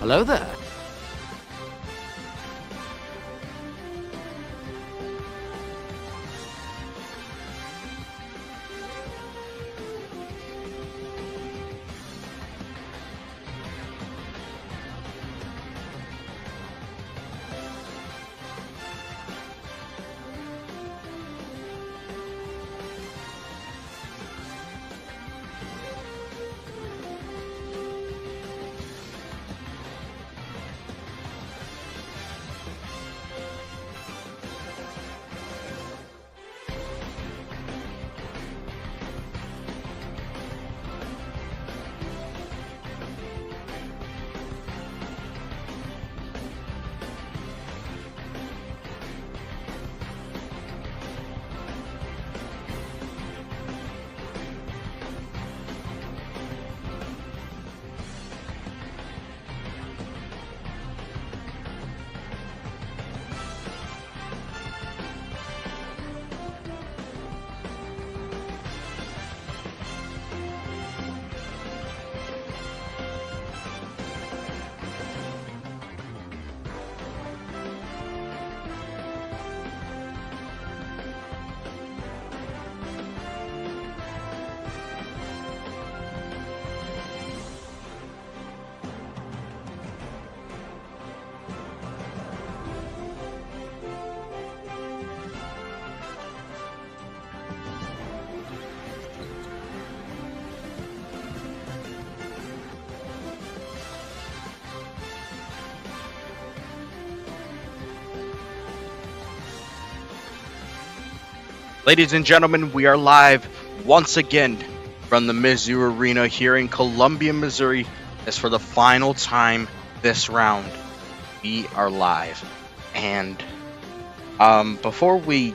Hello there. Ladies and gentlemen, we are live once again from the Mizzou Arena here in Columbia, Missouri. As for the final time this round, we are live. And before we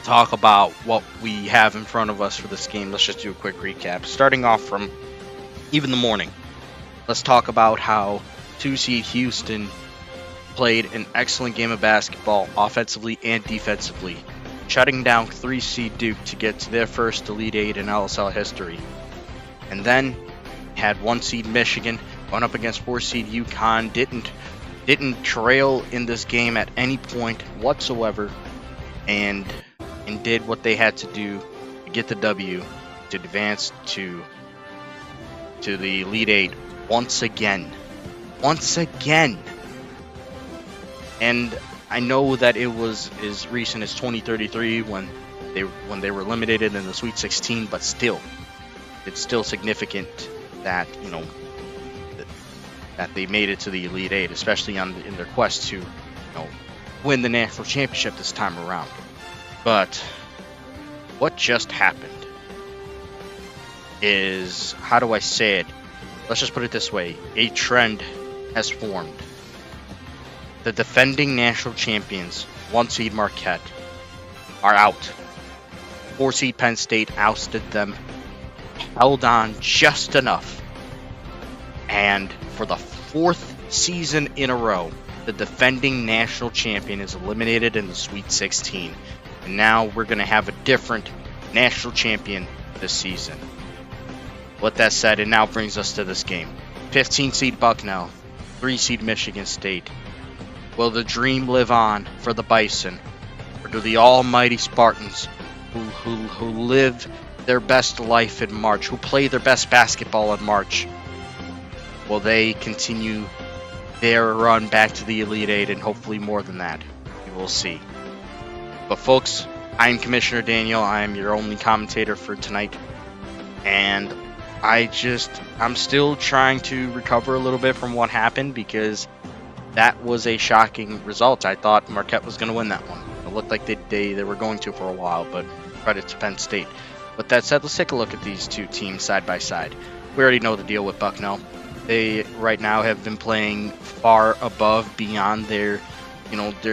talk about what we have in front of us for this game, let's just do a quick recap. Starting off from even the morning, let's talk about how 2-seed Houston played an excellent game of basketball offensively and defensively, shutting down 3-seed Duke to get to their first Elite Eight in LSL history. And then had 1-seed Michigan going up against 4-seed UConn. Didn't trail in this game at any point whatsoever, and did what they had to do to get the W to advance to the Elite Eight once again. And I know that it was as recent as 2033 when they were eliminated in the Sweet 16, but still, it's still significant that that they made it to the Elite Eight, especially in their quest to win the national championship this time around. But what just happened is, how do I say it? Let's just put it this way: a trend has formed. The defending national champions, 1-seed Marquette, are out. 4-seed Penn State ousted them, held on just enough. And for the 4th season in a row, the defending national champion is eliminated in the Sweet 16. And now we're going to have a different national champion this season. With that said, it now brings us to this game. 15-seed Bucknell, 3-seed Michigan State. Will the dream live on for the Bison, or do the almighty Spartans, who live their best life in March, who play their best basketball in March, will they continue their run back to the Elite Eight and hopefully more than that? We will see. But folks, I'm Commissioner Daniel. I am your only commentator for tonight, and I'm still trying to recover a little bit from what happened, because that was a shocking result. I thought Marquette was going to win that one. It looked like they were going to for a while, but credit to Penn State. With that said, let's take a look at these two teams side by side. We already know the deal with Bucknell. They right now have been playing far above, beyond their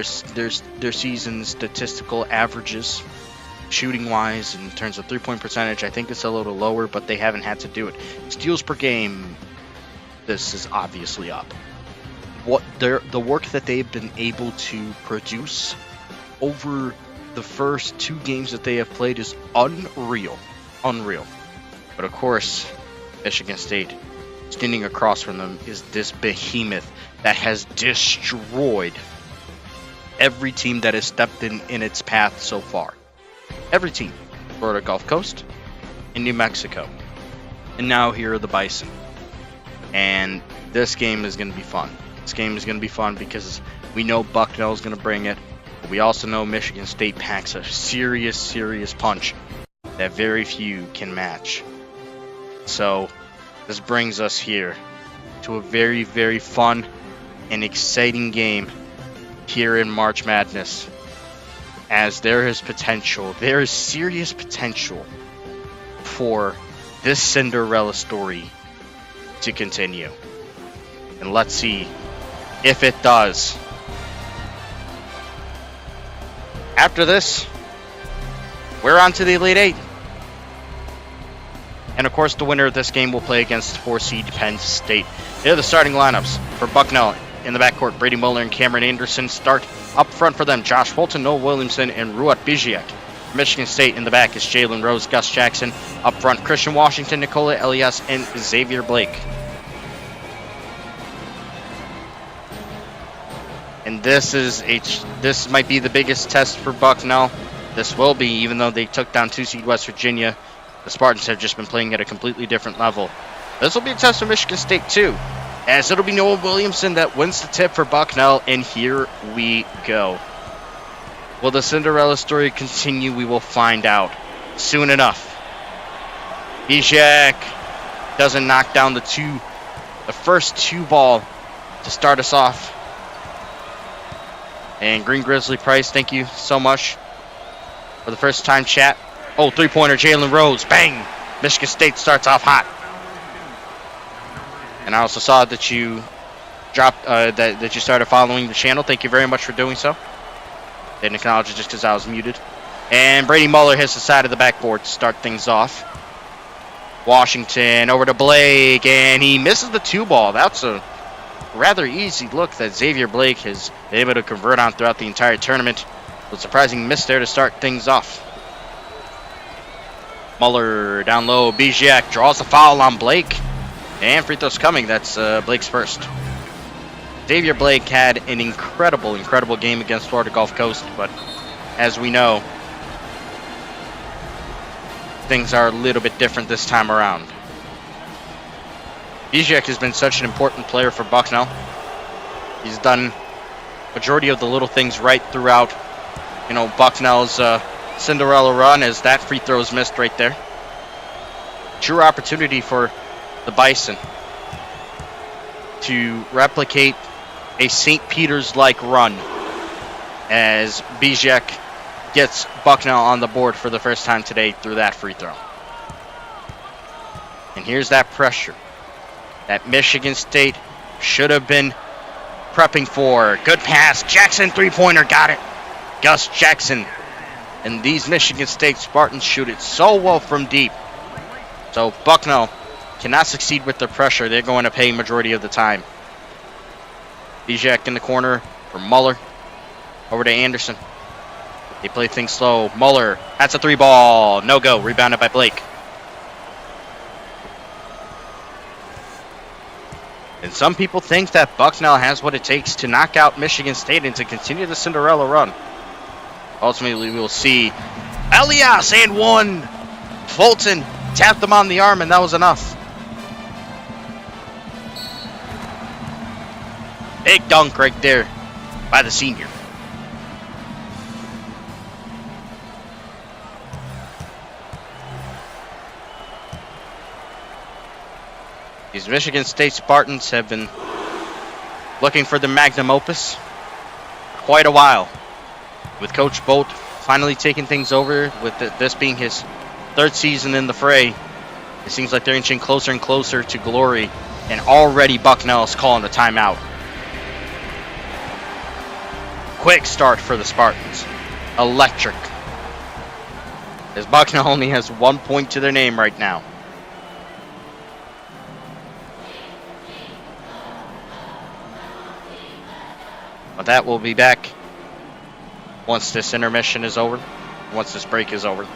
season statistical averages. Shooting wise, in terms of 3-point percentage, I think it's a little lower, but they haven't had to do it. Steals per game, this is obviously up. The work that they've been able to produce over the first 2 games that they have played is unreal. But of course, Michigan State Standing across from them is this behemoth that has destroyed every team that has stepped in its path so far. Every team. Florida Gulf Coast and New Mexico. And now here are the Bison. And this game is going to be fun. This game is going to be fun because we know Bucknell is going to bring it. But we also know Michigan State packs a serious, serious punch that very few can match. So this brings us here to a very, very fun and exciting game here in March Madness, as there is serious potential for this Cinderella story to continue. And let's see if it does. After this, we're on to the Elite Eight. And of course, the winner of this game will play against 4-seed Penn State. Here are the starting lineups for Bucknell. In the backcourt, Brady Muller and Cameron Anderson start. Up front for them, Josh Fulton, Noah Williamson, and Ruat Biziak. Michigan State in the back is Jalen Rose, Gus Jackson. Up front, Christian Washington, Nicola Elias, and Xavier Blake. And this might be the biggest test for Bucknell. This will be, even though they took down 2-seed West Virginia. The Spartans have just been playing at a completely different level. This will be a test for Michigan State too, as it'll be Noah Williamson that wins the tip for Bucknell, and here we go. Will the Cinderella story continue? We will find out soon enough. Biziak doesn't knock down the first two ball to start us off. And Green Grizzly Price, thank you so much for the first time chat. Oh, three-pointer, Jalen Rose. Bang! Michigan State starts off hot. And I also saw that you dropped, that you started following the channel. Thank you very much for doing so. Didn't acknowledge it just because I was muted. And Brady Muller hits the side of the backboard to start things off. Washington over to Blake, and he misses the 2-ball. That's a rather easy look that Xavier Blake has been able to convert on throughout the entire tournament. But surprising miss there to start things off. Muller down low. Biziak draws a foul on Blake. And free throws coming. That's Blake's first. Xavier Blake had an incredible, incredible game against Florida Gulf Coast. But as we know, things are a little bit different this time around. Biziak has been such an important player for Bucknell. He's done majority of the little things right throughout, Bucknell's Cinderella run, as that free throw is missed right there. True opportunity for the Bison to replicate a St. Peter's-like run, as Biziak gets Bucknell on the board for the first time today through that free throw. And here's that pressure that Michigan State should have been prepping for. Good pass. Jackson, three-pointer, got it. Gus Jackson. And these Michigan State Spartans shoot it so well from deep. So Bucknell cannot succeed with the pressure. They're going to pay majority of the time. Biziak in the corner for Muller. Over to Anderson. They play things slow. Muller, that's a 3-ball. No go. Rebounded by Blake. And some people think that Bucknell has what it takes to knock out Michigan State and to continue the Cinderella run. Ultimately, we will see. Elias and one. Fulton tapped him on the arm, and that was enough. Big dunk right there by the senior. These Michigan State Spartans have been looking for the magnum opus for quite a while. With Coach Bolt finally taking things over, with this being his third season in the fray, it seems like they're inching closer and closer to glory, and already Bucknell is calling a timeout. Quick start for the Spartans. Electric. As Bucknell only has 1 point to their name right now. But that will be back once this intermission is over, once this break is over.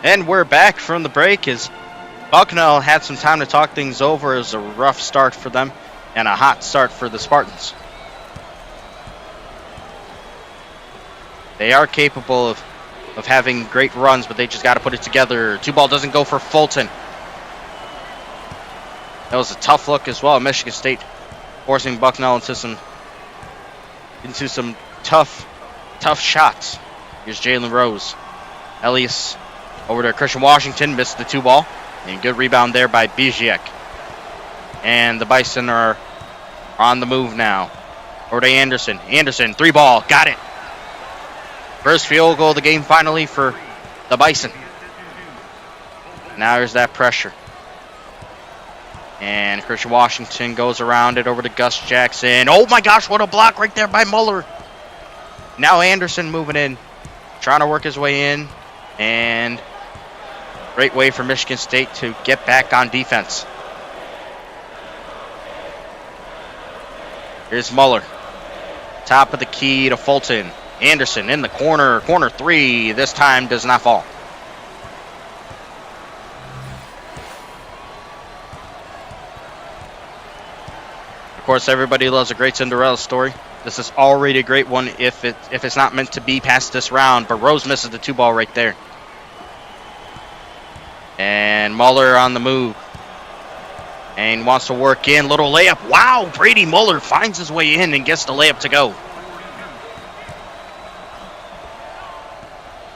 And we're back from the break as Bucknell had some time to talk things over. It was a rough start for them and a hot start for the Spartans. They are capable of having great runs, but they just got to put it together. Two ball doesn't go for Fulton. That was a tough look as well. Michigan State forcing Bucknell into some tough shots. Here's Jalen Rose. Elias over to Christian Washington, missed the two ball. And good rebound there by Biziek. And the Bison are on the move now. Over to Anderson. Anderson, three ball, got it. First field goal of the game finally for the Bison. Now there's that pressure. And Christian Washington goes around it over to Gus Jackson. Oh my gosh, what a block right there by Muller. Now Anderson moving in, trying to work his way in. And great way for Michigan State to get back on defense. Here's Muller. Top of the key to Fulton. Anderson in the corner. Corner three. This time does not fall. Of course, everybody loves a great Cinderella story. This is already a great one if it's not meant to be past this round. But Rose misses the two ball right there. And Muller on the move. And wants to work in. Little layup. Wow, Brady Muller finds his way in and gets the layup to go.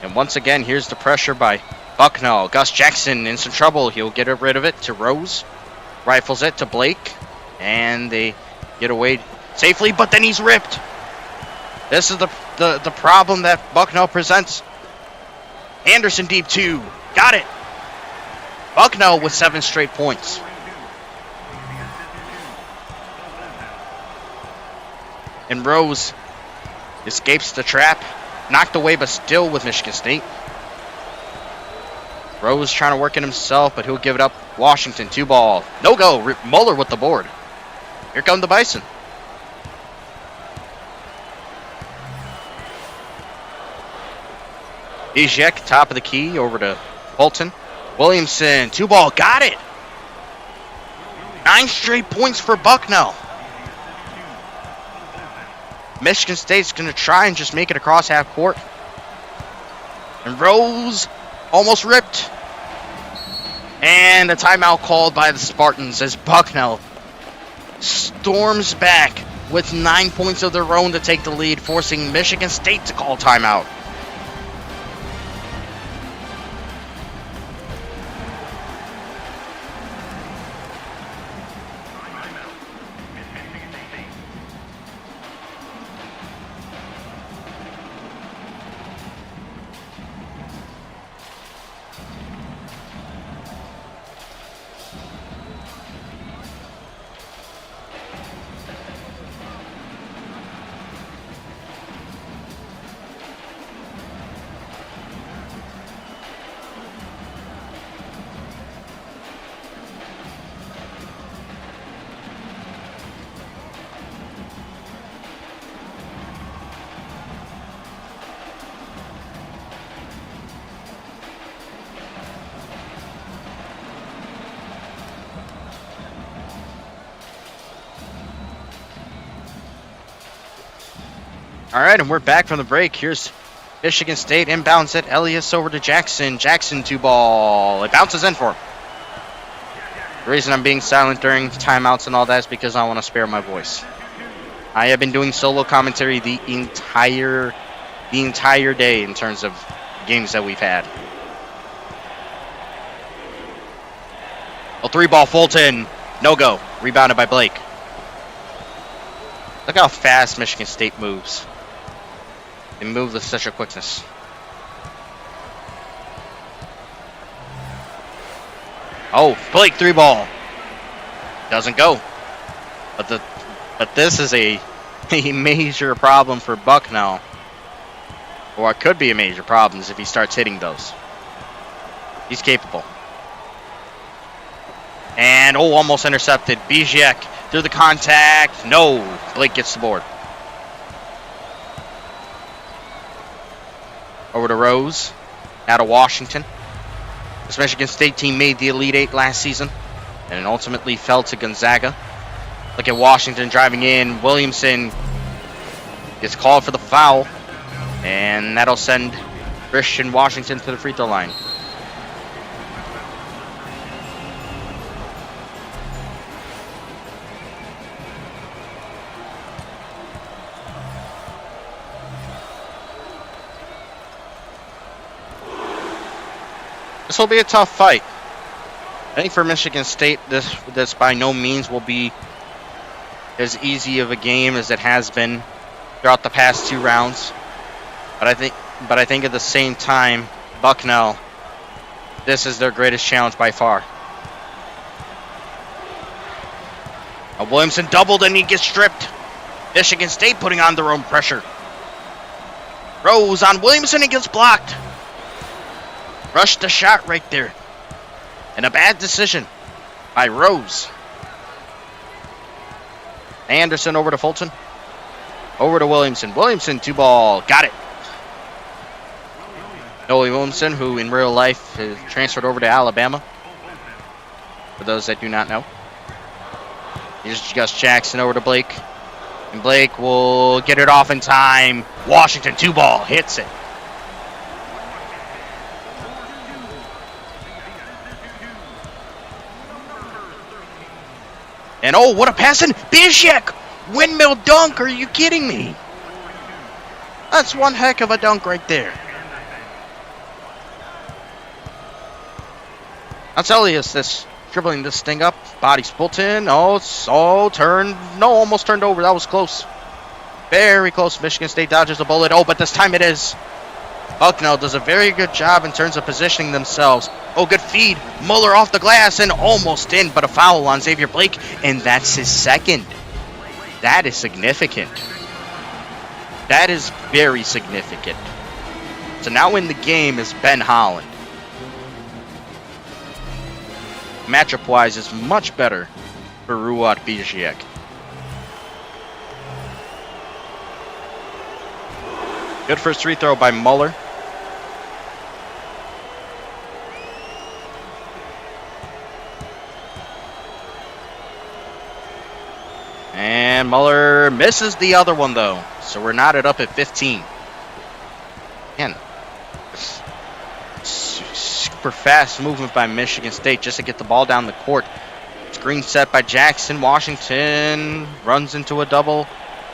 And once again, here's the pressure by Bucknell. Gus Jackson in some trouble. He'll get rid of it to Rose. Rifles it to Blake. And they get away safely, but then he's ripped. This is the problem that Bucknell presents. Anderson deep two. Got it. Bucknell with 7 straight points. And Rose escapes the trap. Knocked away, but still with Michigan State. Rose trying to work it himself, but he'll give it up. Washington, two ball. No go. Muller with the board. Here come the Bison. Biziek, top of the key, over to Fulton. Williamson, two ball. Got it. 9 straight points for Bucknell. Michigan State's going to try and just make it across half court. And Rose almost ripped. And a timeout called by the Spartans as Bucknell storms back with 9 points of their own to take the lead, forcing Michigan State to call timeout. All right, and we're back from the break. Here's Michigan State inbounds it. Elias over to Jackson. Jackson, two ball. It bounces in for him. The reason I'm being silent during timeouts and all that is because I want to spare my voice. I have been doing solo commentary the entire day in terms of games that we've had. A three ball Fulton. No go. Rebounded by Blake. Look how fast Michigan State moves. They move with such a quickness. Oh, Blake three ball. Doesn't go. But this is a major problem for Bucknell. Or it could be a major problem if he starts hitting those. He's capable. And almost intercepted. Biziek through the contact. No. Blake gets the board. Over to Rose. Out of Washington. This Michigan State team made the Elite Eight last season and ultimately fell to Gonzaga. Look at Washington driving in. Williamson gets called for the foul, and that'll send Christian Washington to the free throw line. This will be a tough fight. I think for Michigan State, this by no means will be as easy of a game as it has been throughout the past 2 rounds. But I think at the same time, Bucknell, this is their greatest challenge by far. Williamson doubled and he gets stripped. Michigan State putting on their own pressure. Rose on Williamson and gets blocked. Rushed the shot right there. And a bad decision by Rose. Anderson over to Fulton. Over to Williamson. Williamson, 2-ball. Got it. Noah Williamson, who in real life is transferred over to Alabama. For those that do not know. Here's Gus Jackson over to Blake. And Blake will get it off in time. Washington, 2-ball. Hits it. And oh, what a pass in Bishek! Windmill dunk, are you kidding me? That's one heck of a dunk right there. That's Elias, this dribbling this thing up. Body Fulton. Oh, almost turned over. That was close. Very close. Michigan State dodges a bullet. Oh, but this time it is. Bucknell does a very good job in terms of positioning themselves. Oh, good feed. Muller off the glass and almost in, but a foul on Xavier Blake, and that's his second. That is significant. That is very significant. So now in the game is Ben Holland. Matchup-wise is much better for Ruat Bijak. Good first free throw by Muller. And Muller misses the other one, though. So we're knotted up at 15. Again, super fast movement by Michigan State just to get the ball down the court. Screen set by Jackson. Washington runs into a double.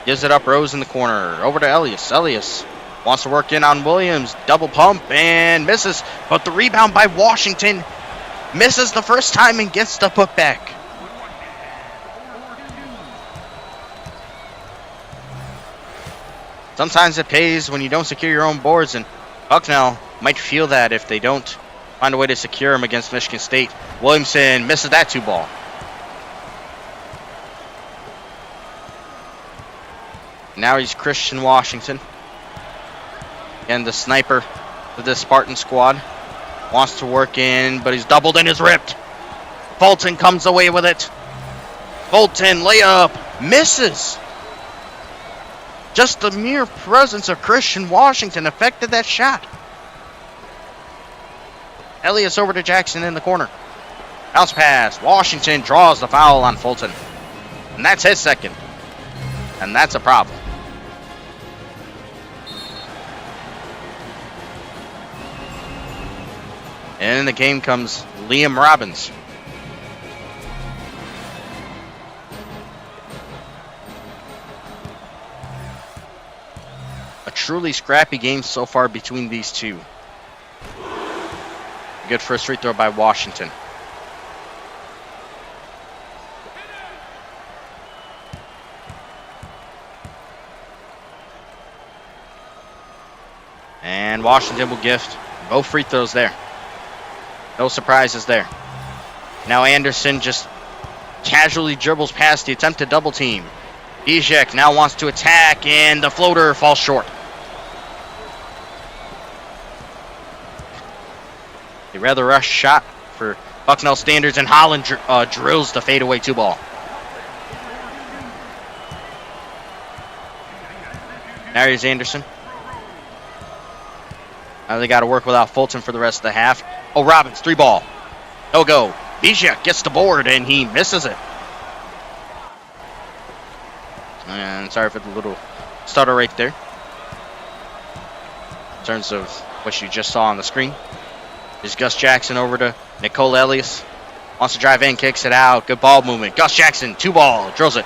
Gives it up. Rose in the corner. Over to Elias. Elias wants to work in on Williams. Double pump and misses. But the rebound by Washington misses the first time and gets the putback. Sometimes it pays when you don't secure your own boards, and Bucknell might feel that if they don't find a way to secure them against Michigan State. Williamson misses that 2-ball. Now he's Christian Washington. Again, the sniper of this Spartan squad. Wants to work in, but he's doubled and is ripped. Fulton comes away with it. Fulton layup misses. Just the mere presence of Christian Washington affected that shot. Elias over to Jackson in the corner. Bounce pass. Washington draws the foul on Fulton. And that's his second. And that's a problem. And in the game comes Liam Robbins. A truly scrappy game so far between these two. Good first free throw by Washington. And Washington will gift both free throws there. No surprises there. Now Anderson just casually dribbles past the attempted double team. Bijak now wants to attack, and the floater falls short. A rather rushed shot for Bucknell standards, and Holland drills the fadeaway 2-ball. Now here's Anderson. Now they got to work without Fulton for the rest of the half. Oh, Robbins, 3-ball. No go. Bijak gets the board, and he misses it. And sorry for the little stutter right there. In terms of what you just saw on the screen. There's Gus Jackson over to Nicole Elias. Wants to drive in, kicks it out. Good ball movement. Gus Jackson, 2-ball, drills it.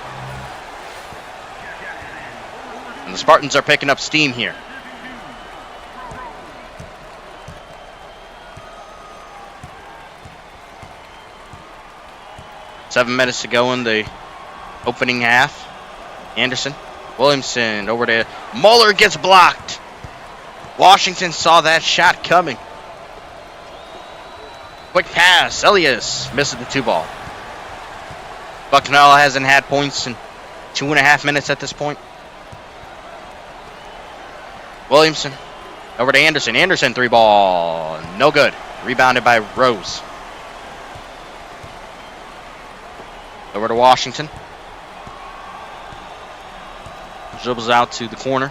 And the Spartans are picking up steam here. Seven minutes to go in the opening half. Anderson, Williamson over to Muller, gets blocked. Washington saw that shot coming. Quick pass, Elias misses the 2-ball. Bucknell hasn't had points in 2.5 minutes at this point. Williamson over to Anderson. Anderson, 3-ball, no good. Rebounded by Rose. Over to Washington. Dribbles out to the corner.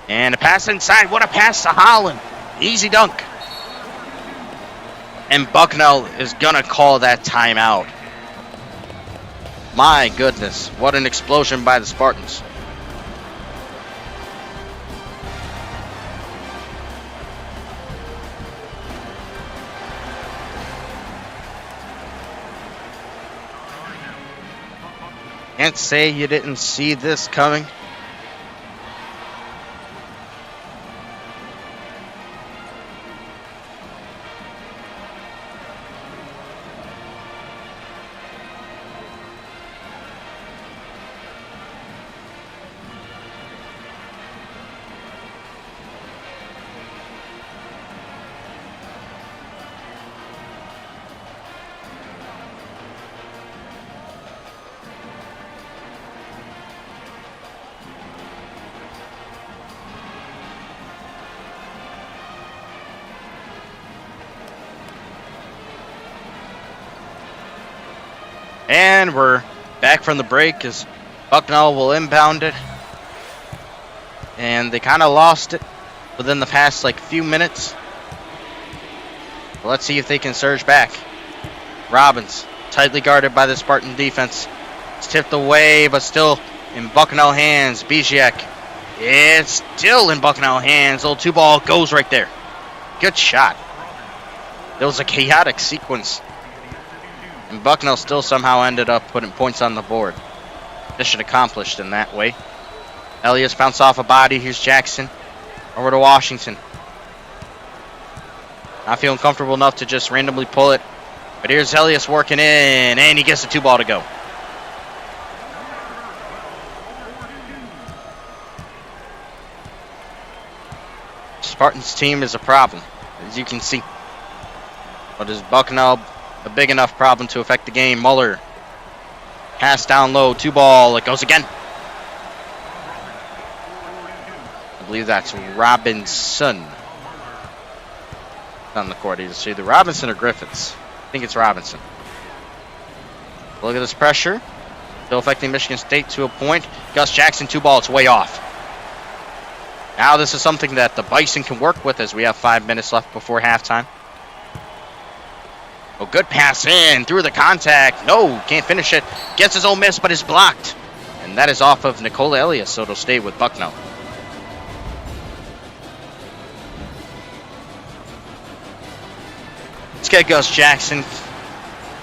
And a pass inside. What a pass to Holland. Easy dunk. And Bucknell is going to call that timeout. My goodness. What an explosion by the Spartans. Can't say you didn't see this coming. And we're back from the break as Bucknell will inbound it. And they kind of lost it within the past few minutes. But let's see if they can surge back. Robbins, tightly guarded by the Spartan defense. It's tipped away, but still in Bucknell hands. Bijak, it's still in Bucknell hands. Little 2-ball goes right there. Good shot. There was a chaotic sequence. And Bucknell still somehow ended up putting points on the board. Mission accomplished in that way. Elias bounced off a body. Here's Jackson. Over to Washington. Not feeling comfortable enough to just randomly pull it. But here's Elias working in. And he gets the 2-ball to go. Spartans team is a problem, as you can see. But is Bucknell a big enough problem to affect the game? Muller. Pass down low. 2-ball. It goes again. I believe that's Robinson on the court. It's either Robinson or Griffiths. I think it's Robinson. Look at this pressure. Still affecting Michigan State to a point. Gus Jackson, 2-ball. It's way off. Now this is something that the Bison can work with as we have 5 minutes left before halftime. Oh, good pass in through the contact. No, can't finish it. Gets his own miss, but is blocked. And that is off of Nicole Elias, so it'll stay with Bucknell. Let's get Gus Jackson.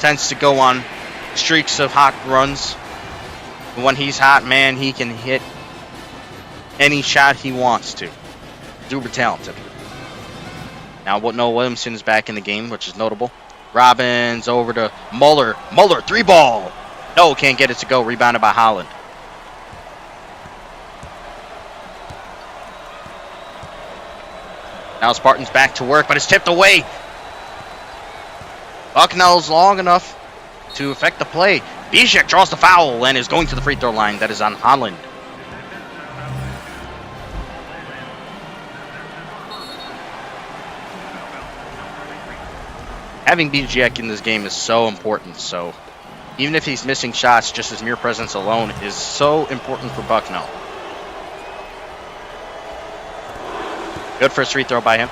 Tends to go on streaks of hot runs. When he's hot, man, he can hit any shot he wants to. Super talented. Now, Noah Williamson is back in the game, which is notable. Robbins over to Muller. Muller, 3-ball. No, can't get it to go. Rebounded by Holland. Now Spartans back to work, but it's tipped away. Bucknell's long enough to affect the play. Bijak draws the foul and is going to the free throw line. That is on Holland. Having Bijak in this game is so important. So even if he's missing shots, just his mere presence alone is so important for Bucknell. Good first free throw by him.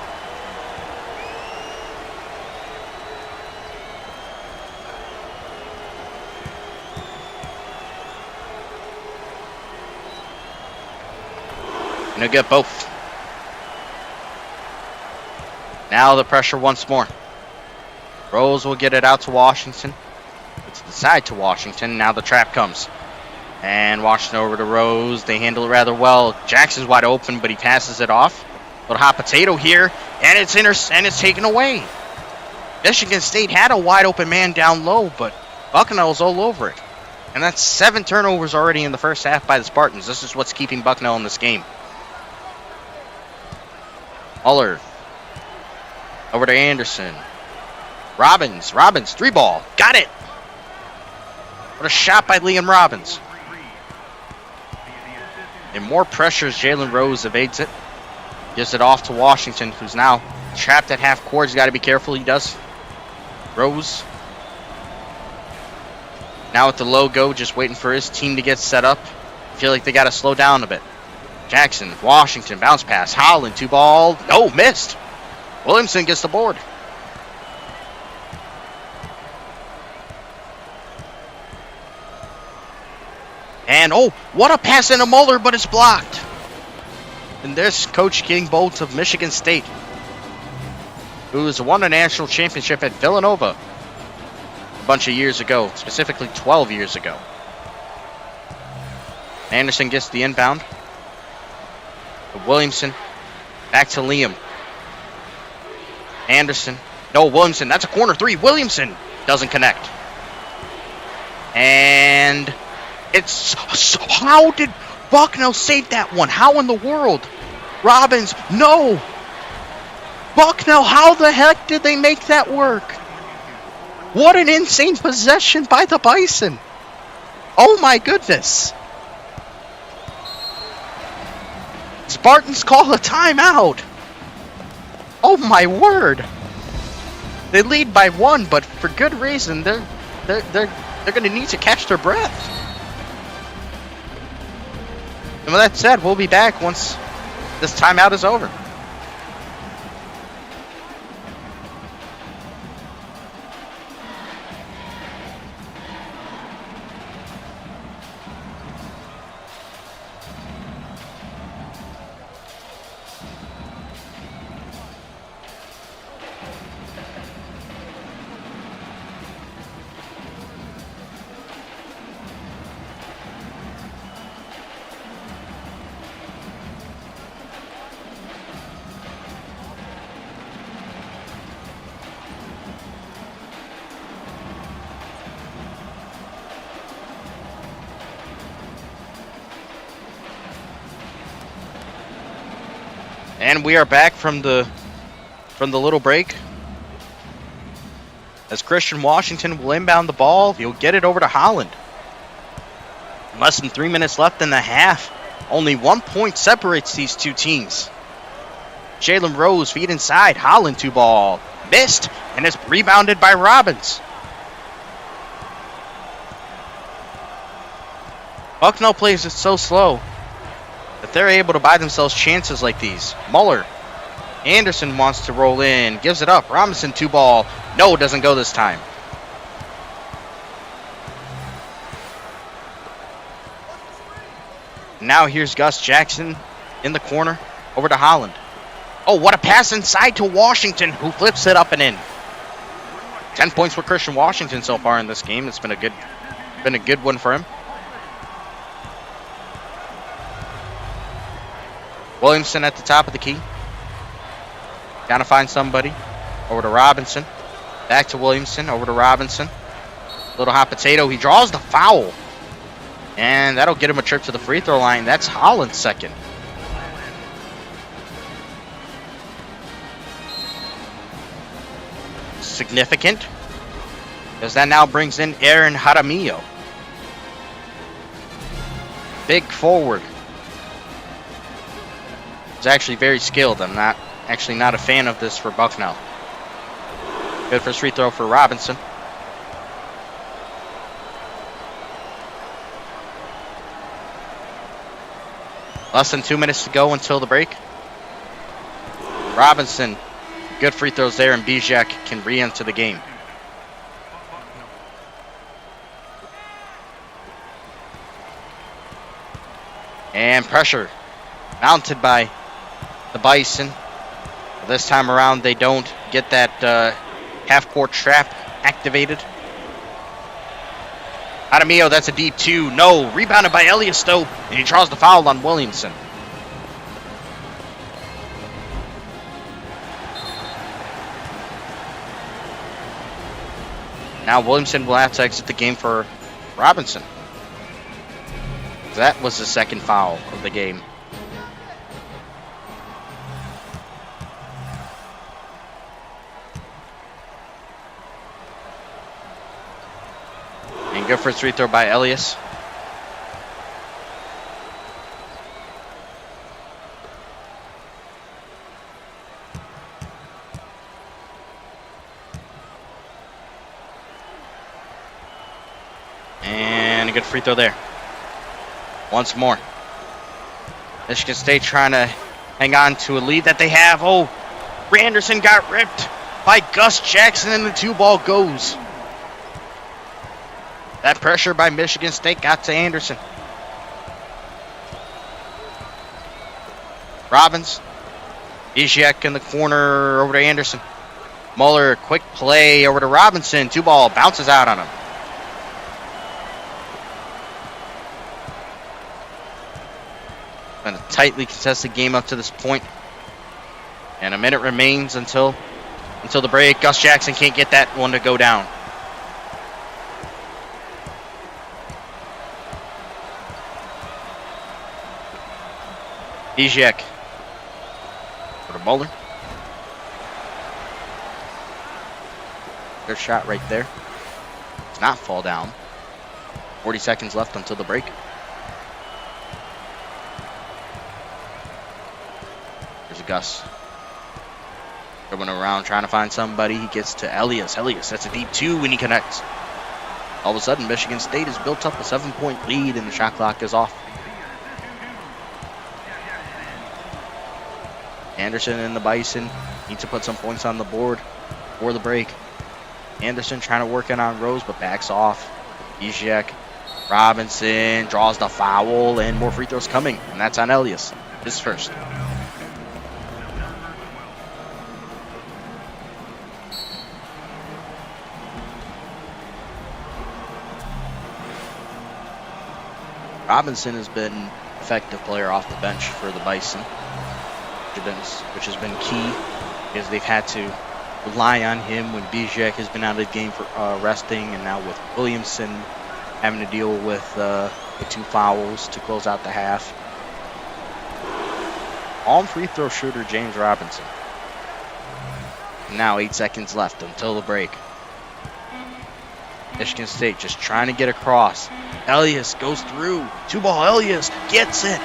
And he'll get both. Now the pressure once more. Rose will get it out to Washington. It's the side to Washington. Now the trap comes. And Washington over to Rose. They handle it rather well. Jackson's wide open, but he passes it off. Little hot potato here. And it's taken away. Michigan State had a wide open man down low, but Bucknell's all over it. And that's 7 turnovers already in the first half by the Spartans. This is what's keeping Bucknell in this game. Muller. Over to Anderson. Robbins, 3-ball. Got it. What a shot by Liam Robbins. And more pressure as Jalen Rose evades it. Gives it off to Washington, who's now trapped at half court. He's got to be careful. He does. Rose. Now at the logo, just waiting for his team to get set up. I feel like they got to slow down a bit. Jackson, Washington, bounce pass. Holland, 2-ball. No, missed. Williamson gets the board. And, oh, what a pass into Muller, but it's blocked. And there's Coach King Bolts of Michigan State, who's won a national championship at Villanova a bunch of years ago, specifically 12 years ago. Anderson gets the inbound. Williamson, back to Liam. Anderson, no, Williamson, that's a corner 3. Williamson doesn't connect. And it's, how did Bucknell save that one? How in the world? Robbins, no. Bucknell, how the heck did they make that work? What an insane possession by the Bison. Oh my goodness. Spartans call a timeout. Oh my word. They lead by 1, but for good reason. They're going to need to catch their breath. And with that said, we'll be back once this timeout is over. And we are back from the little break. As Christian Washington will inbound the ball, he'll get it over to Holland. Less than 3 minutes left in the half. Only 1 point separates these two teams. Jalen Rose feed inside. Holland 2-ball. Missed, and it's rebounded by Robbins. Bucknell plays it so slow that they're able to buy themselves chances like these. Muller. Anderson wants to roll in. Gives it up. Robinson 2-ball. No, doesn't go this time. Now here's Gus Jackson in the corner. Over to Holland. Oh, what a pass inside to Washington, who flips it up and in. 10 points for Christian Washington so far in this game. It's been a good one for him. Williamson at the top of the key. Gotta find somebody. Over to Robinson. Back to Williamson. Over to Robinson. Little hot potato. He draws the foul. And that'll get him a trip to the free throw line. That's Holland's second. Significant, because that now brings in Aaron Jaramillo. Big forward. He's actually very skilled. I'm not a fan of this for Bucknell. Good first free throw for Robinson. Less than 2 minutes to go until the break. Robinson, good free throws there, and Bijak can re-enter the game. And pressure. mounted by the Bison. This time around, they don't get that half-court trap activated. Adamio, that's a deep two. No, rebounded by Elias though, and he draws the foul on Williamson. Now Williamson will have to exit the game for Robinson. That was the second foul of the game. And good first free throw by Elias. And a good free throw there. Once more. Michigan State trying to hang on to a lead that they have. Oh, Anderson got ripped by Gus Jackson and the 2-ball goes. That pressure by Michigan State got to Anderson. Robbins. Izek in the corner over to Anderson. Muller, quick play over to Robinson. 2-ball bounces out on him. Been a tightly contested game up to this point. And a minute remains until the break. Gus Jackson can't get that one to go down. Izek for Muller. Good shot right there. Does not fall down. 40 seconds left until the break. There's a Gus. Going around trying to find somebody. He gets to Elias. Elias, that's a deep two when he connects. All of a sudden, Michigan State has built up a 7-point lead and the shot clock is off. Anderson and the Bison need to put some points on the board for the break. Anderson trying to work in on Rose, but backs off. Izek, Robinson draws the foul, and more free throws coming, and that's on Elias. His first. Robinson has been an effective player off the bench for the Bison, which has been key because they've had to rely on him when Bizek has been out of the game for resting, and now with Williamson having to deal with the 2 fouls to close out the half. On free throw shooter James Robinson. Now 8 seconds left until the break. Michigan State just trying to get across. Elias goes through. 2-ball Elias gets it.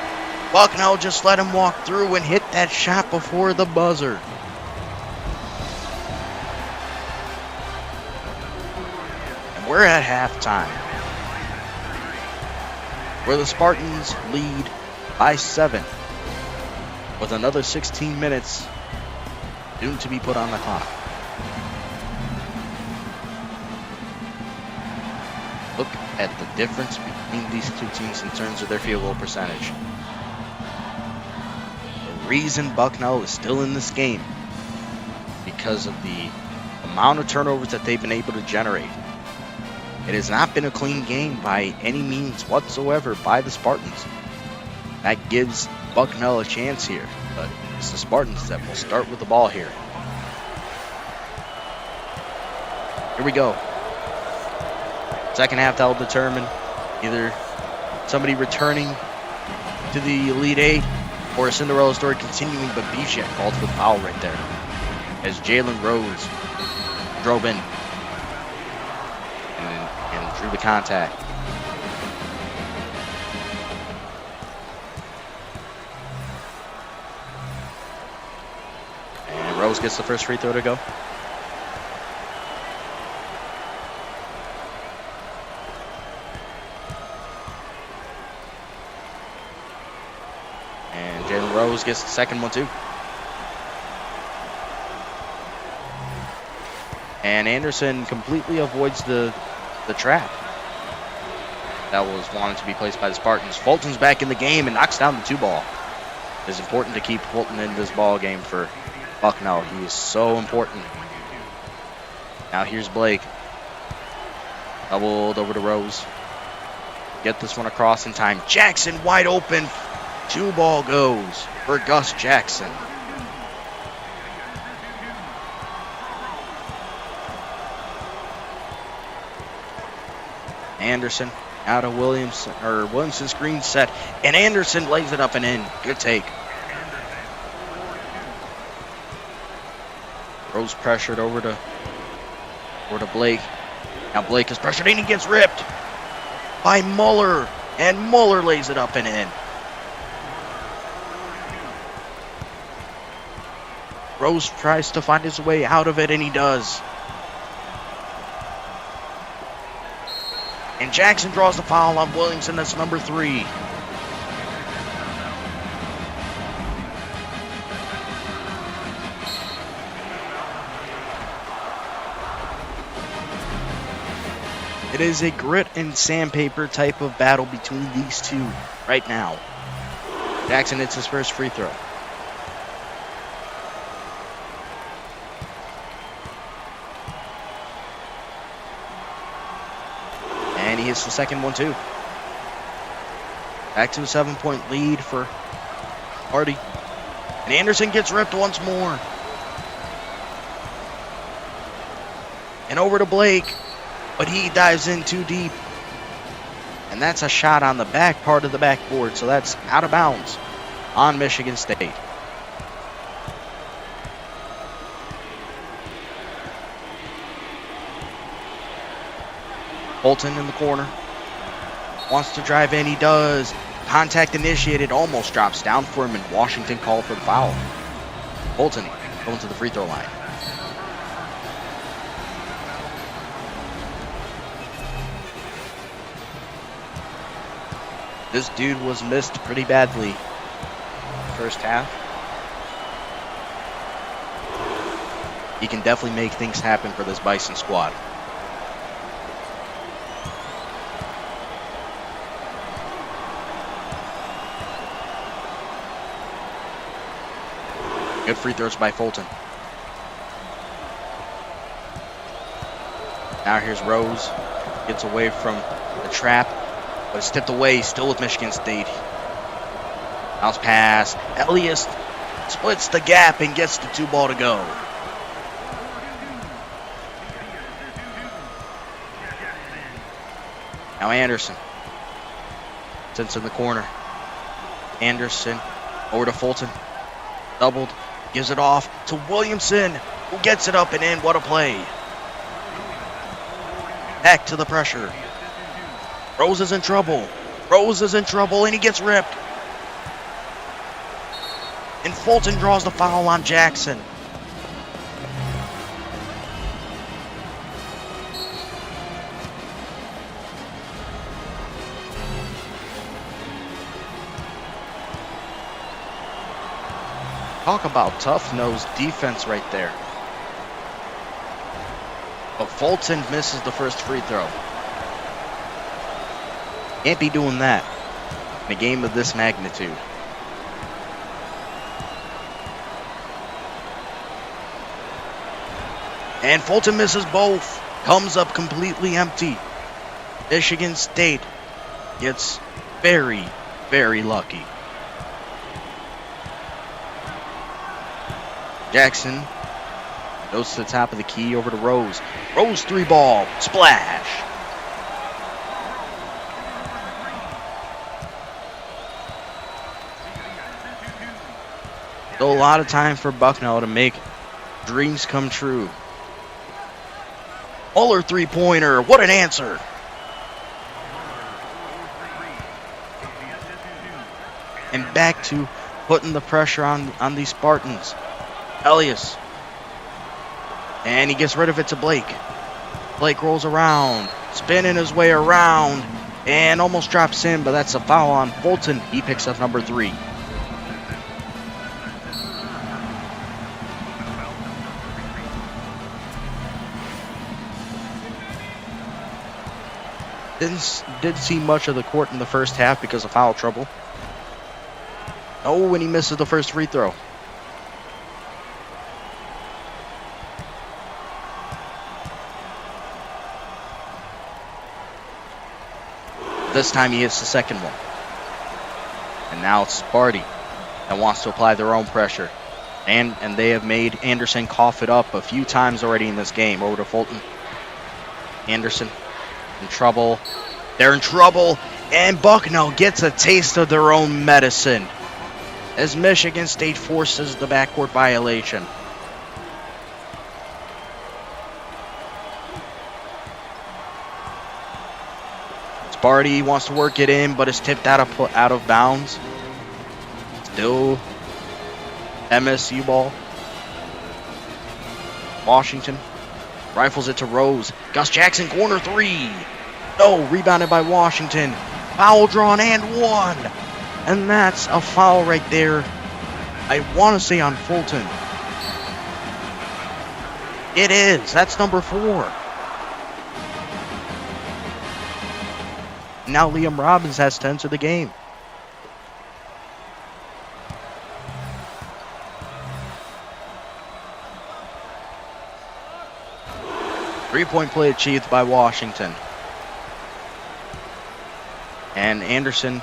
Bucknell just let him walk through and hit that shot before the buzzer. And we're at halftime, where the Spartans lead by 7 with another 16 minutes doomed to be put on the clock. Look at the difference between these two teams in terms of their field goal percentage. The reason Bucknell is still in this game because of the amount of turnovers that they've been able to generate. It has not been a clean game by any means whatsoever by the Spartans. That gives Bucknell a chance here, but it's the Spartans that will start with the ball here. Here we go. Second half, that will determine either somebody returning to the Elite Eight or a Cinderella story continuing, but Bizek called for the foul right there as Jalen Rose drove in and drew the contact. And Rose gets the first free throw to go. Rose gets the second one too. And Anderson completely avoids the trap that was wanted to be placed by the Spartans. Fulton's back in the game and knocks down the 2-ball. It's important to keep Fulton in this ball game for Bucknell. He is so important. Now here's Blake. Doubled over to Rose. Get this one across in time. Jackson wide open. 2-ball goes for Gus Jackson. Anderson out of Williamson's screen set, and Anderson lays it up and in. Good take. Rose pressured over to Blake. Now Blake is pressured and he gets ripped by Muller, and Muller lays it up and in. Rose tries to find his way out of it, and he does. And Jackson draws the foul on Williamson. That's number 3. It is a grit and sandpaper type of battle between these two right now. Jackson hits his first free throw. And he hits the second one too. Back to a 7-point lead for Hardy. And Anderson gets ripped once more. And over to Blake. But he dives in too deep. And that's a shot on the back part of the backboard. So that's out of bounds on Michigan State. Fulton in the corner. Wants to drive in. He does. Contact initiated. Almost drops down for him. And Washington called for the foul. Fulton going to the free throw line. This dude was missed pretty badly first half. He can definitely make things happen for this Bison squad. Good free throws by Fulton. Now here's Rose. Gets away from the trap. But it's tipped away, still with Michigan State. Bounce pass. Elias splits the gap and gets the 2-ball to go. Now Anderson. Sits in the corner. Anderson over to Fulton. Doubled. Gives it off to Williamson, who gets it up and in. What a play. Back to the pressure. Rose is in trouble. Rose is in trouble, and he gets ripped. And Fulton draws the foul on Jackson. Talk about tough-nosed defense right there. But Fulton misses the first free throw. Can't be doing that in a game of this magnitude. And Fulton misses both. Comes up completely empty. Michigan State gets very, very lucky. Jackson goes to the top of the key over to Rose. Rose 3-ball. Splash. Still a lot of time for Bucknell to make dreams come true. Muller 3-pointer. What an answer. And back to putting the pressure on these Spartans. Elias. And he gets rid of it to Blake. Blake rolls around. Spinning his way around. And almost drops in, but that's a foul on Fulton. He picks up number 3. Didn't see much of the court in the first half because of foul trouble. Oh, and he misses the first free throw. This time he hits the second one. And now it's Sparty that wants to apply their own pressure. And they have made Anderson cough it up a few times already in this game. Over to Fulton. Anderson in trouble. They're in trouble. And Bucknell gets a taste of their own medicine as Michigan State forces the backcourt violation. Sparty wants to work it in, but it's tipped out of bounds. Still MSU ball. Washington rifles it to Rose. Gus Jackson, corner three. No, rebounded by Washington. Foul drawn and one. And that's a foul right there. I want to say on Fulton. It is. That's number 4. Now Liam Robbins has to enter the game. Three-point play achieved by Washington. And Anderson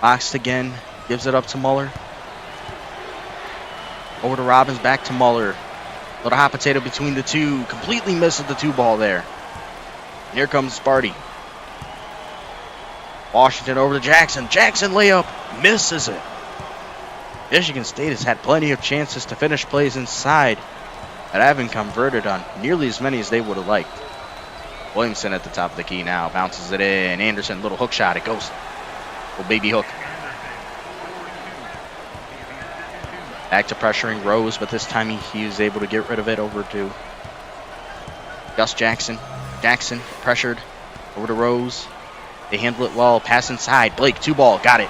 boxed again, gives it up to Muller. Over to Robbins, back to Muller. Little hot potato between the two. Completely misses the 2 ball there. And here comes Sparty. Washington over to Jackson. Jackson layup. Misses it. Michigan State has had plenty of chances to finish plays inside, but haven't converted on nearly as many as they would have liked. Williamson at the top of the key now. Bounces it in. Anderson, little hook shot. It goes. Little baby hook. Back to pressuring Rose, but this time he was able to get rid of it. Over to Gus Jackson. Jackson pressured. Over to Rose. They handle it well. Pass inside. Blake, 2 ball. Got it.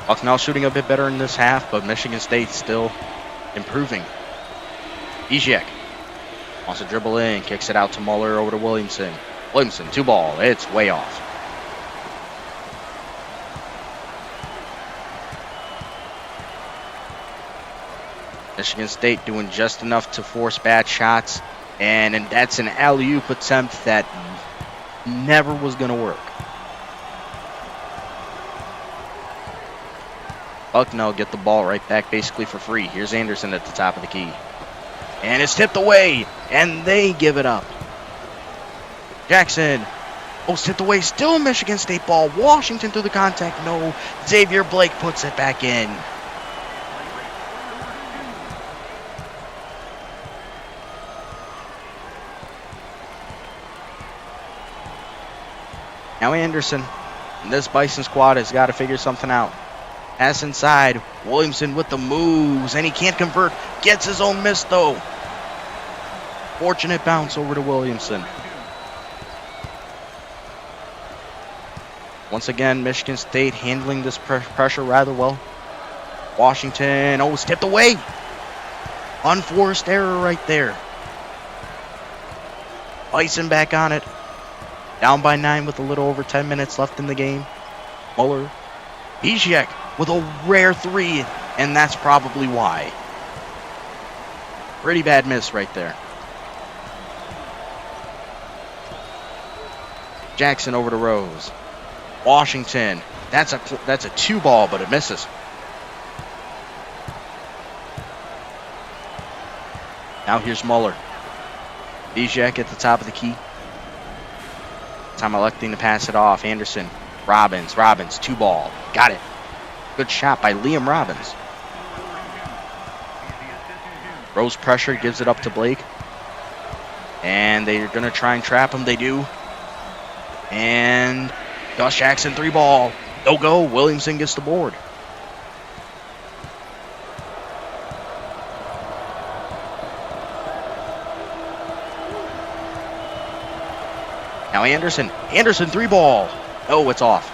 Bucknell shooting a bit better in this half, but Michigan State still improving. Izek wants to dribble in. Kicks it out to Muller. Over to Williamson. Williamson, 2 ball. It's way off. Michigan State doing just enough to force bad shots, and that's an alley-oop attempt that never was going to work. Bucknell get the ball right back basically for free. Here's Anderson at the top of the key. And it's tipped away, and they give it up. Jackson. Oh, it's tipped away. Still Michigan State ball. Washington through the contact. No. Xavier Blake puts it back in. Now Anderson, and this Bison squad has got to figure something out. Pass inside. Williamson with the moves, and he can't convert. Gets his own miss, though. Fortunate bounce over to Williamson. Once again, Michigan State handling this pressure rather well. Washington, oh, it's tipped away. Unforced error right there. Bison back on it. Down by 9 with a little over 10 minutes left in the game. Muller. Izek with a rare 3, and that's probably why. Pretty bad miss right there. Jackson over to Rose. Washington. That's a 2 ball, but it misses. Now here's Muller. Izek at the top of the key. Time electing to pass it off. Anderson. Robbins. 2 ball. Got it. Good shot by Liam Robbins. Rose pressure, gives it up to Blake. And they're going to try and trap him. They do. And Gus Jackson, 3 ball. No go. Williamson gets the board. Now Anderson. 3 ball. Oh, it's off.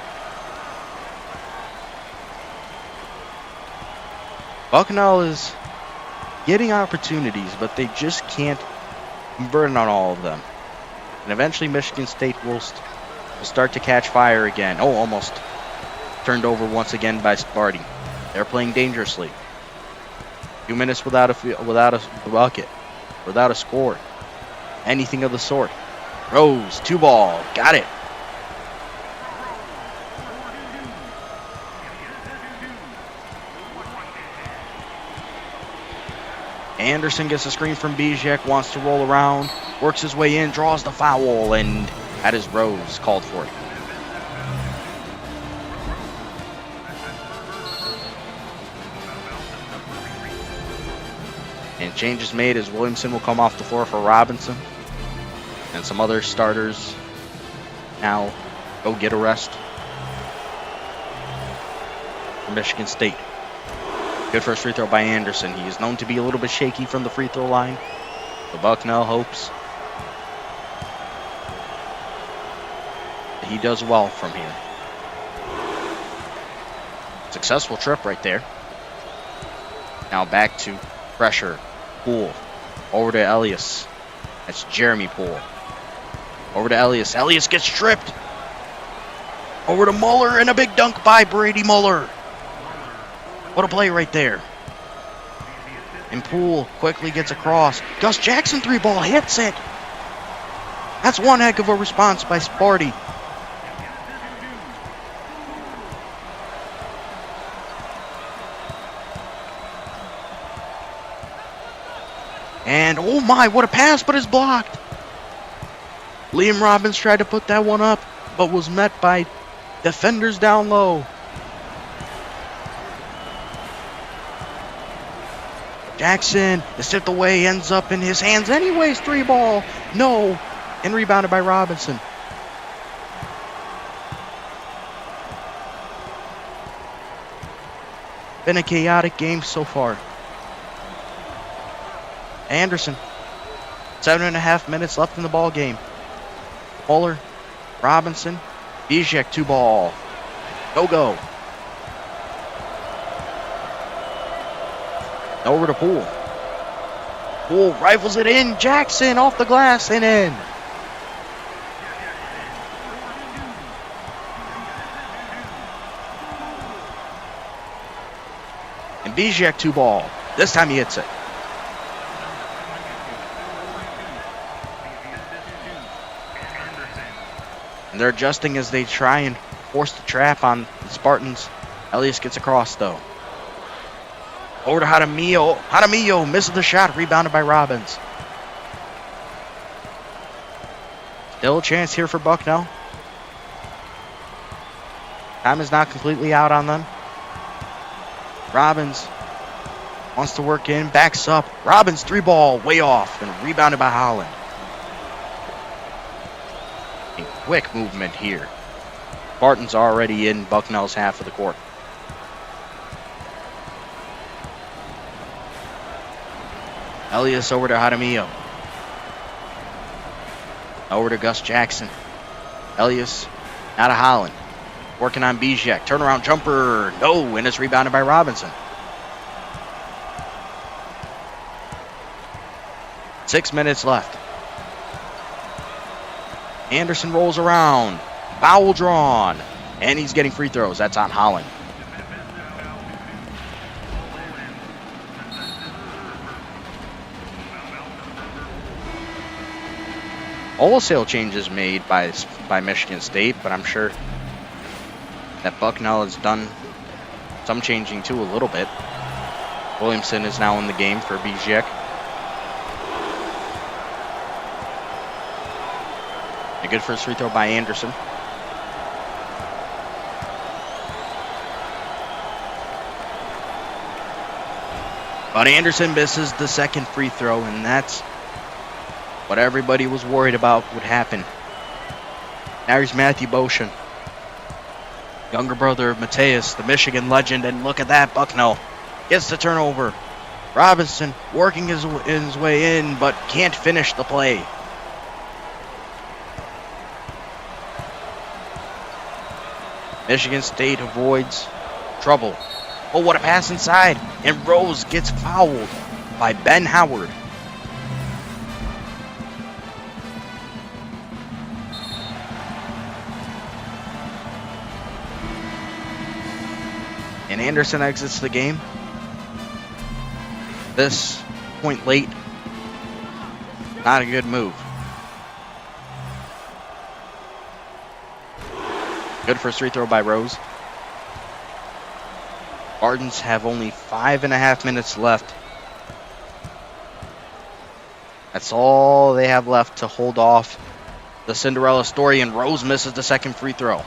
Bucknell is getting opportunities, but they just can't convert on all of them. And eventually Michigan State will start to catch fire again. Oh, almost turned over once again by Sparty. They're playing dangerously. 2 minutes without a bucket, without a score, anything of the sort. Rose, 2-ball, got it. Anderson gets a screen from Bijek, wants to roll around, works his way in, draws the foul, and that is Rose called for it. And changes made as Williamson will come off the floor for Robinson. And some other starters now go get a rest for Michigan State. Good first free throw by Anderson. He is known to be a little bit shaky from the free throw line. So Bucknell hopes that he does well from here. Successful trip right there. Now back to pressure. Poole. Over to Elias. That's Jeremy Poole. Over to Elias. Elias gets stripped. Over to Muller and a big dunk by Brady Muller. What a play right there. And Poole quickly gets across. Gus Jackson 3-ball hits it. That's one heck of a response by Sparty. And oh my, what a pass, but it's blocked. Liam Robbins tried to put that one up, but was met by defenders down low. Jackson is tipped away, ends up in his hands anyways. 3-ball, no, and rebounded by Robinson. Been a chaotic game so far. Anderson, 7.5 minutes left in the ball game. Muller, Robinson, Bijek 2-ball. Go. Over to Poole. Poole rifles it in. Jackson off the glass and in. And Bijek 2-ball. This time he hits it. And they're adjusting as they try and force the trap on the Spartans. Elias gets across though. Over to Jaramillo. Jaramillo misses the shot, rebounded by Robbins. Still a chance here for Bucknell. Time is not completely out on them. Robbins wants to work in, backs up. Robbins 3-ball, way off, and rebounded by Holland. A quick movement here. Spartans already in Bucknell's half of the court. Elias over to Jaramillo. Over to Gus Jackson. Elias out of Holland. Working on Bijek. Turnaround jumper. No, and it's rebounded by Robinson. 6 minutes left. Anderson rolls around. Foul drawn. And he's getting free throws. That's on Holland. Wholesale changes made by Michigan State, but I'm sure that Bucknell has done some changing too a little bit. Williamson is now in the game for Bijek. A good first free throw by Anderson. But Anderson misses the second free throw, and that's what everybody was worried about would happen. Now here's Matthew Boshin, younger brother of Mateus, the Michigan legend, and look at that, Bucknell gets the turnover. Robinson working his way in, but can't finish the play. Michigan State avoids trouble. Oh, what a pass inside, and Rose gets fouled by Ben Howard. And Anderson exits the game. This point late, not a good move. Good first free throw by Rose. Spartans have only 5.5 minutes left. That's all they have left to hold off the Cinderella story, and Rose misses the second free throw.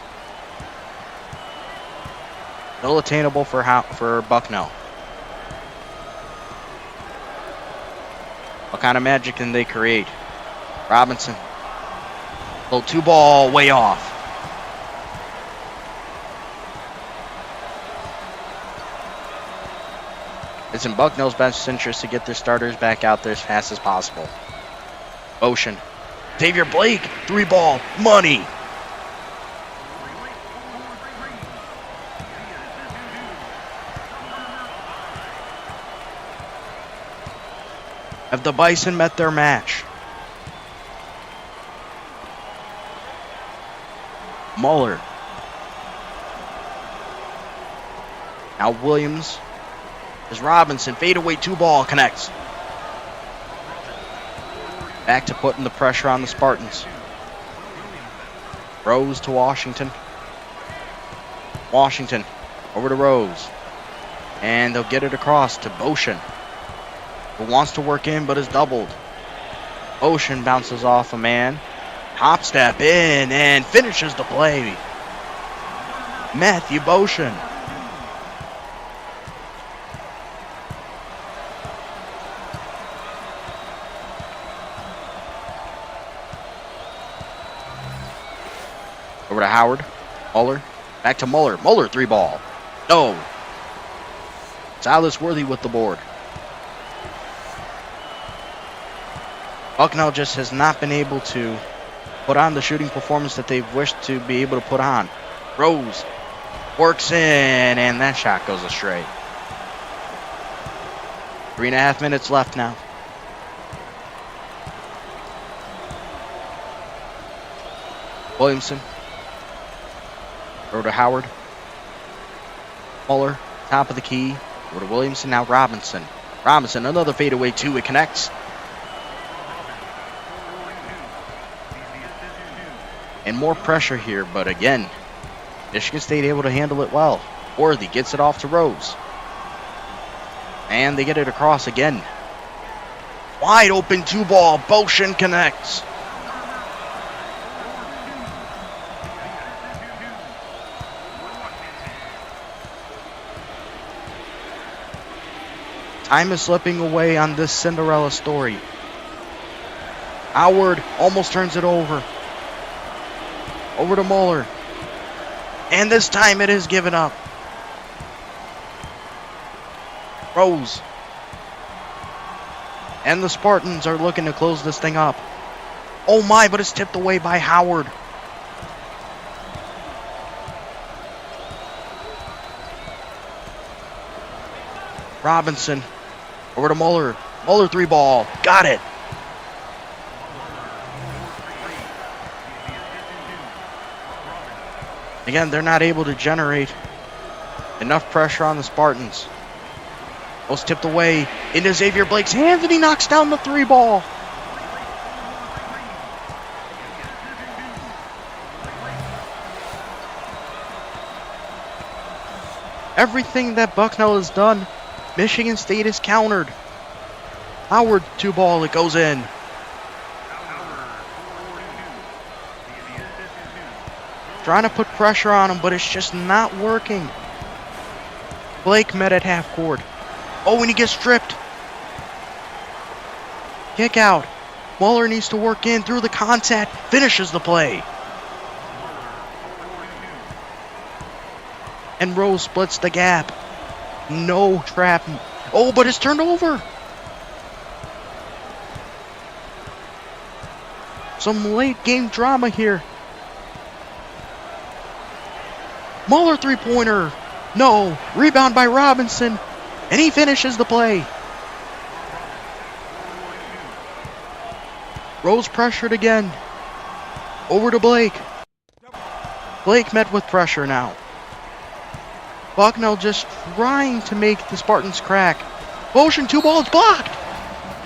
Still attainable for Bucknell. What kind of magic can they create? Robinson. Little two ball way off. It's in Bucknell's best interest to get their starters back out there as fast as possible. Ocean. Xavier Blake. 3-ball. Money. Have the Bison met their match? Muller. Now Williams. As Robinson, fadeaway 2-ball connects. Back to putting the pressure on the Spartans. Rose to Washington. Washington over to Rose. And they'll get it across to Boshin, who wants to work in but is doubled. Boshin bounces off a man. Hop step in and finishes the play. Matthew Boshin. Over to Howard. Muller. Back to Muller. Muller 3-ball. No. Silas Worthy with the board. Bucknell just has not been able to put on the shooting performance that they've wished to be able to put on. Rose works in, and that shot goes astray. 3.5 minutes left now. Williamson. Over to Howard. Muller, top of the key. Over to Williamson, now Robinson. Robinson, another fadeaway 2, it connects. And more pressure here, but again, Michigan State able to handle it well. Worthy gets it off to Rose. And they get it across again. Wide open 2-ball, Boshin connects. Time is slipping away on this Cinderella story. Howard almost turns it over. Over to Muller. And this time it is given up. Rose. And the Spartans are looking to close this thing up. Oh my, but it's tipped away by Howard. Robinson. Over to Muller. Muller 3-ball. Got it. Again, they're not able to generate enough pressure on the Spartans. Was tipped away into Xavier Blake's hands, and he knocks down the 3-ball. Everything that Bucknell has done, Michigan State is countered. Howard 2-ball, it goes in. Trying to put pressure on him, but it's just not working. Blake met at half court. Oh, and he gets stripped. Kick out. Muller needs to work in through the contact. Finishes the play. And Rose splits the gap. No trap. Oh, but it's turned over. Some late game drama here. Muller 3-pointer. No. Rebound by Robinson. And he finishes the play. Rose pressured again. Over to Blake. Blake met with pressure now. Bucknell just trying to make the Spartans crack. Motion, 2 balls blocked.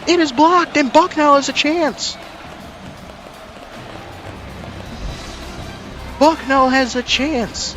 It is blocked, and Bucknell has a chance. Bucknell has a chance.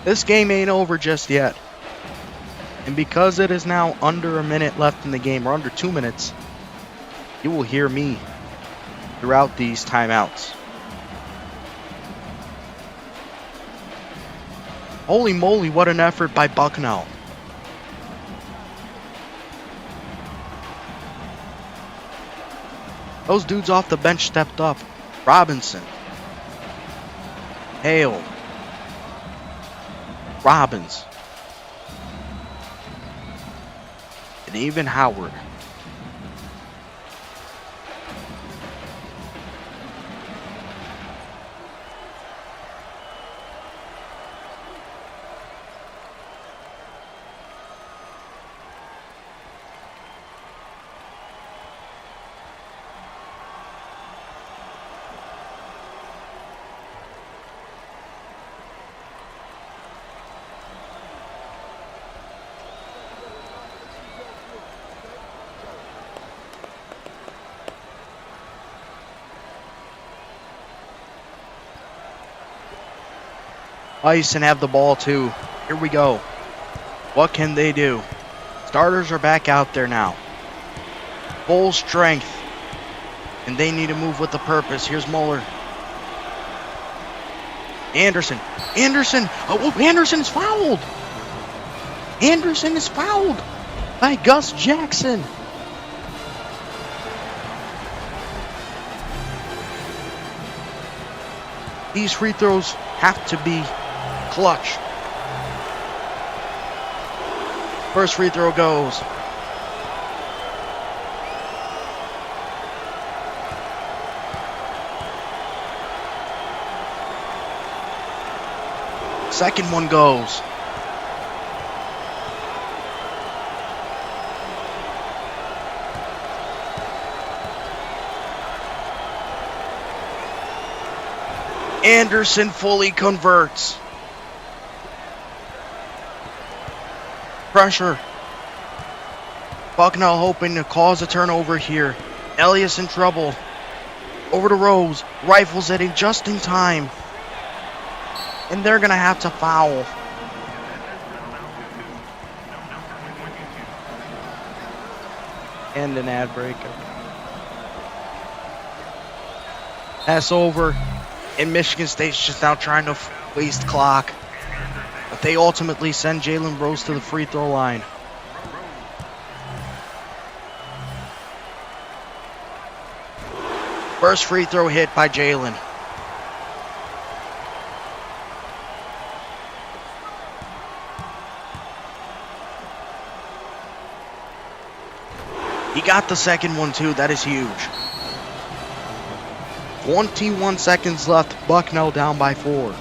This game ain't over just yet. And because it is now under a minute left in the game, or under 2 minutes, you will hear me throughout these timeouts. Holy moly, what an effort by Bucknell. Those dudes off the bench stepped up. Robinson. Hale. Robbins. And even Howard. Ice and have the ball too. Here we go. What can they do? Starters are back out there now. Full strength. And they need to move with a purpose. Here's Muller. Anderson. Anderson. Oh, Anderson is fouled. Anderson is fouled by Gus Jackson. These free throws have to be clutch. First free throw goes. Second one goes. Anderson fully converts. Pressure. Bucknell hoping to cause a turnover here. Elias in trouble. Over to Rose. Rifles it in just in time. And they're going to have to foul. And an ad break. Pass over. And Michigan State's just now trying to waste clock. But they ultimately send Jalen Rose to the free throw line. First free throw hit by Jalen. He got the second one too. That is huge. 21 seconds left. Bucknell down by 4.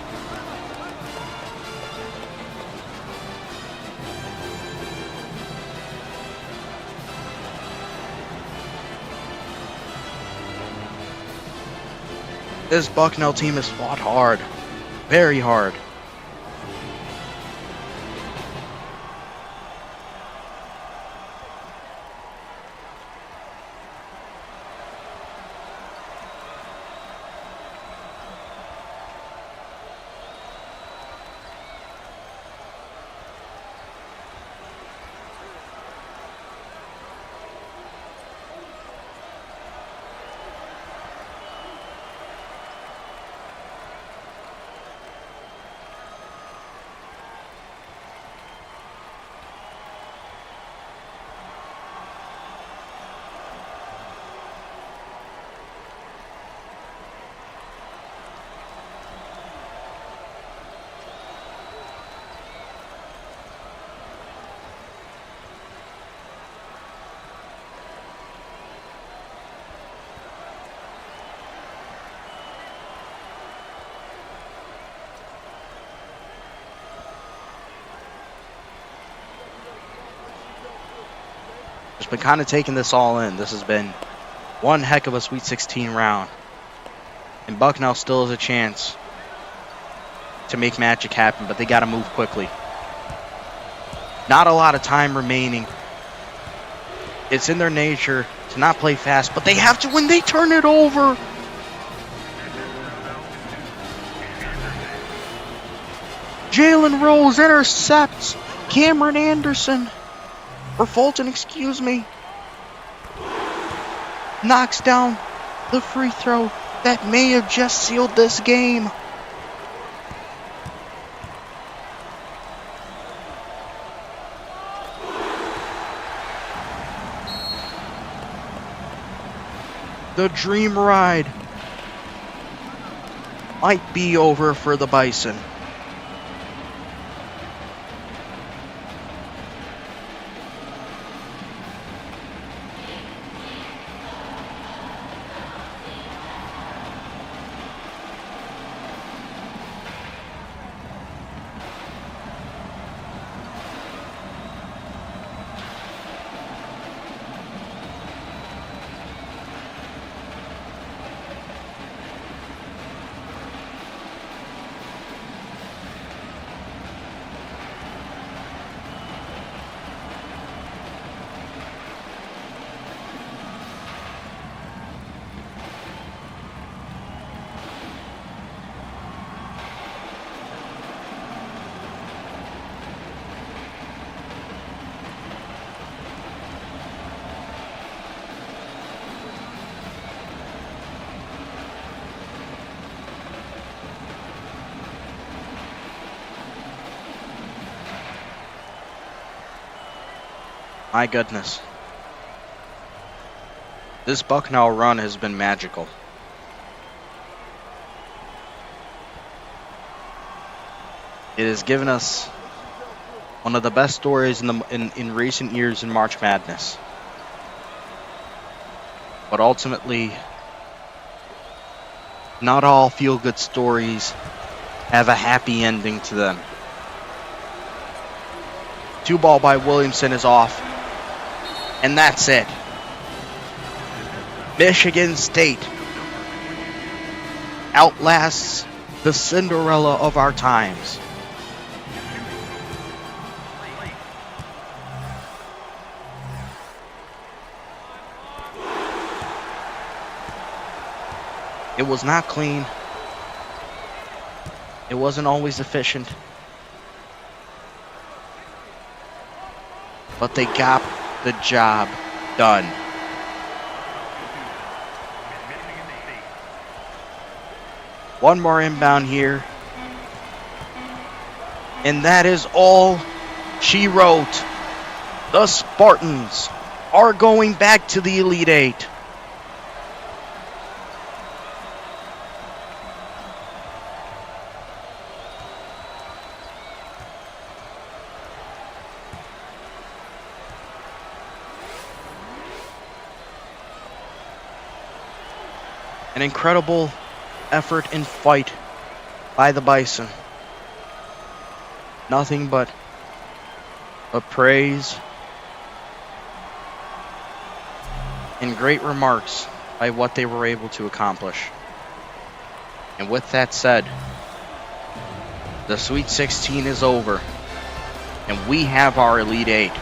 This Bucknell team has fought hard. Very hard. Just been kind of taking this all in. This has been one heck of a Sweet 16 round. And Bucknell still has a chance to make magic happen, but they got to move quickly. Not a lot of time remaining. It's in their nature to not play fast, but they have to when they turn it over. Jalen Rose intercepts Cameron Anderson, or Fulton, excuse me. Knocks down the free throw that may have just sealed this game. The dream ride might be over for the Bison. My goodness. This Bucknell run has been magical. It has given us one of the best stories in recent years in March Madness. But ultimately, not all feel-good stories have a happy ending to them. 2-ball by Williamson is off. And that's it. Michigan State outlasts the Cinderella of our times. It was not clean. It wasn't always efficient. But they got the job done. One more inbound here. And that is all she wrote. The Spartans are going back to the Elite Eight. An incredible effort and fight by the Bison. Nothing but praise and great remarks by what they were able to accomplish. And with that said, the Sweet 16 is over, and we have our Elite Eight.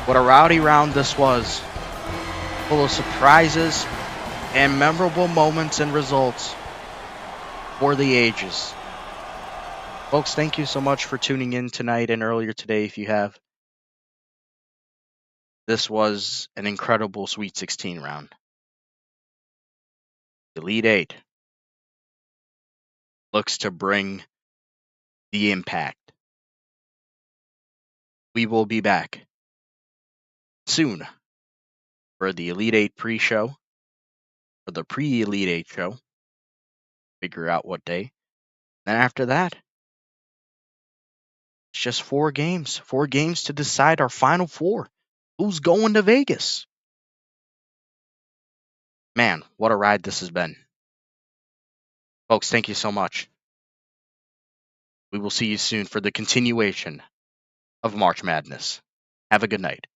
What a rowdy round this was, full of surprises and memorable moments and results for the ages. Folks, thank you so much for tuning in tonight and earlier today if you have. This was an incredible Sweet 16 round. Elite Eight looks to bring the impact. We will be back soon for the Elite Eight pre-show, or the pre-Elite Eight show. Figure out what day. Then after that, it's just 4 games. 4 games to decide our Final Four. Who's going to Vegas? Man, what a ride this has been. Folks, thank you so much. We will see you soon for the continuation of March Madness. Have a good night.